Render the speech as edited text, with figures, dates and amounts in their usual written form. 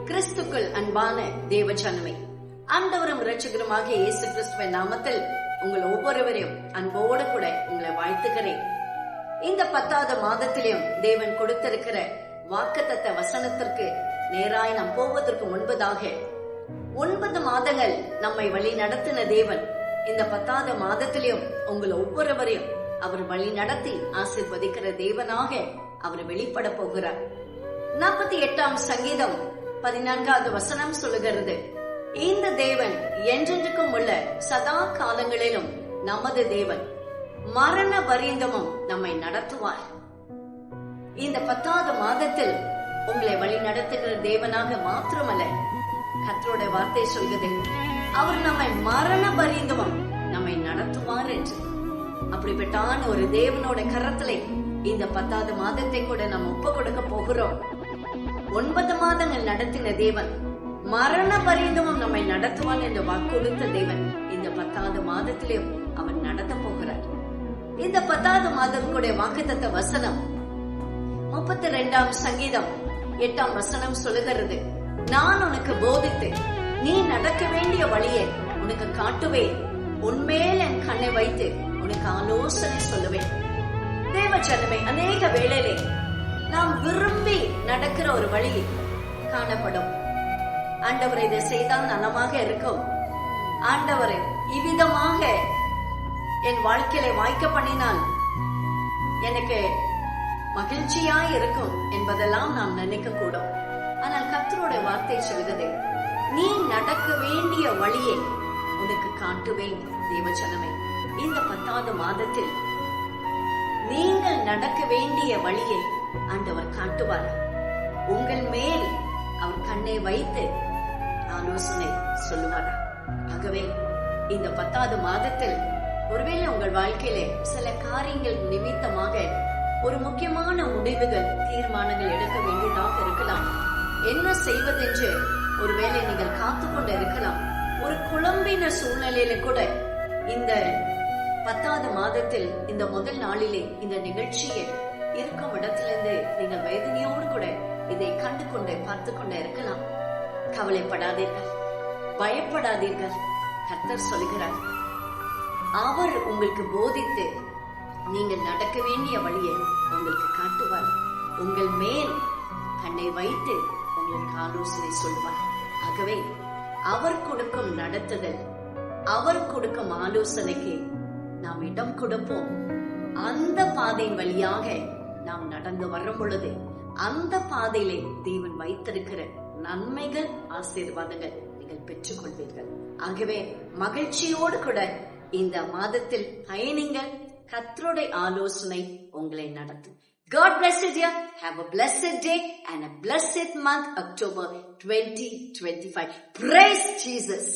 கிறிஸ்துக்குள் அன்பான தேவ ஜனமே, ஆண்டவரும் இரட்சகருமாகிய இயேசு கிறிஸ்துவின் நாமத்தில் உங்கள் ஒவ்வொருவரையும் அன்போடு கூட உங்களை வாழ்த்துகிறேன். இந்த 10வது மாதத்திலும் தேவன் கொடுத்திருக்கிற வாக்குத்தத்த வசனத்திற்கு நேராய் நாம் போவதற்கு முன்பதாக 9 மாதங்கள் நம்மை வழி நடத்தின தேவன் இந்த 10வது மாதத்திலும் உங்கள் ஒவ்வொருவரையும் அவர் வழி நடத்தி ஆசீர்வதிக்கிற தேவனாக அவர் வெளிப்பட போகிறார். 48ஆம் சங்கீதம் 14வது வசனம் சொல்லுகிறது, இந்த தேவன் என்றென்றுக்கும் உள்ள சதா காலங்களிலும் நமது தேவன், மரண பரியந்தமும் நம்மை நடத்துவார். இந்த 10வது மாதத்தில் உங்களை வழி நடத்துகிற தேவனாக மாத்திரமல்ல, கர்த்தருடைய வார்த்தை சொல்கிறது, அவர் நம்மை மரண பரியந்தமும் நம்மை நடத்துவார் என்று. அப்படிப்பட்டான ஒரு தேவனோட கரத்திலே இந்த 10வது மாதத்தை கூட நாம் ஒப்பு கொடுக்க போகிறோம். 9 மாதங்கள் நடத்தின தேவன் மரண பரியந்தமும் நம்மை நடத்துவான் என்று வாக்கு கொடுத்த தேவன் இந்த 10வது மாதத்திலும் அவர் நடத்த போகிறார். இந்த 10வது மாதத்துடைய வாக்குத்தத்த வசனம் 32ஆம் சங்கீதம் 8ஆம் வசனம் சொல்லுகிறது, நான் உனக்கு போதித்து நீ நடக்க வேண்டிய வழியை உனக்கு காட்டுவேன், உன்மேல் என் கண்ணை வைத்து உனக்கு ஆலோசனை சொல்லுவேன். தேவ ஜனமே, அநேக வேளையிலே நாம் விரும்பி நடக்கிற ஒரு வழி காணப்படும். ஆண்டவரை இதை செய்தால் நலமாக இருக்கும், ஆண்டவரை இவ்விதமாக என் வாழ்க்கையில வாய்க்க பண்ணினால் எனக்கு மகிழ்ச்சியாய் இருக்கும் என்பதெல்லாம் நாம் நினைக்க கூடும். ஆனால் கர்த்தருடைய வார்த்தை சொல்கிறது, நீ நடக்க வேண்டிய வழியை உனக்கு காட்டுவேன். தேவஜனமே, இந்த 10வது மாதத்தில் நீங்கள் நடக்க வேண்டிய வழியை ஆண்டவர் காட்டுவார். உங்கள் மேல் அவர் கண்ணை வைத்து ஆலோசனை சொல்லுவார். ஆகவே இந்த 10வது மாதத்தில் ஒருவேளை உங்கள் வாழ்க்கையிலே சில காரியங்கள் நிமித்தமாக ஒரு முக்கியமான முடிவுகள், தீர்மானங்கள் எடுக்க வேண்டியதாக இருக்கலாம். என்ன செய்வதென்று ஒருவேளை நீங்கள் காத்துக்கொண்டு இருக்கலாம். ஒரு குழம்பின சூழ்நிலையில கூட இந்த 10வது மாதத்தில் இந்த முதல் நாளிலே இந்த நிகழ்ச்சியை இருக்கும் இடத்திலிருந்து நீங்கள் வேதனையோடு கூட இதை கண்டு கொண்டு பார்த்து கொண்டு இருக்கலாம். கவலைப்படாதீர்கள், பயப்படாதீர்கள். கர்த்தர் சொல்கிறார், அவர் உங்களுக்கு போதித்து நீங்கள் நடக்க வேண்டிய வழியை உங்களுக்கு காட்டுவார், உங்கள் மேல் கண்ணை வைத்து உங்களுக்கு ஆலோசனை சொல்வார். ஆகவே அவர் கொடுக்கும் நடத்துதல், அவர் கொடுக்கும் ஆலோசனைக்கு நாம் இடம் கொடுப்போம். அந்த பாதையின் வழியாக நாம் நடந்து வரும் பொழுது அந்த பாதையிலே தேவன் வைத்திருக்கிற நன்மைகள், ஆசீர்வாதங்கள் நீங்கள் பெற்றுக் கொள்வீர்கள். ஆகவே மகிழ்ச்சியோடு கூட இந்த மாதத்தில் பயணிங்கள். கர்த்தருடைய ஆலோசனை உங்களை நடத்தும். God bless you dear. Have a blessed day and a blessed month, October 2025. Praise Jesus.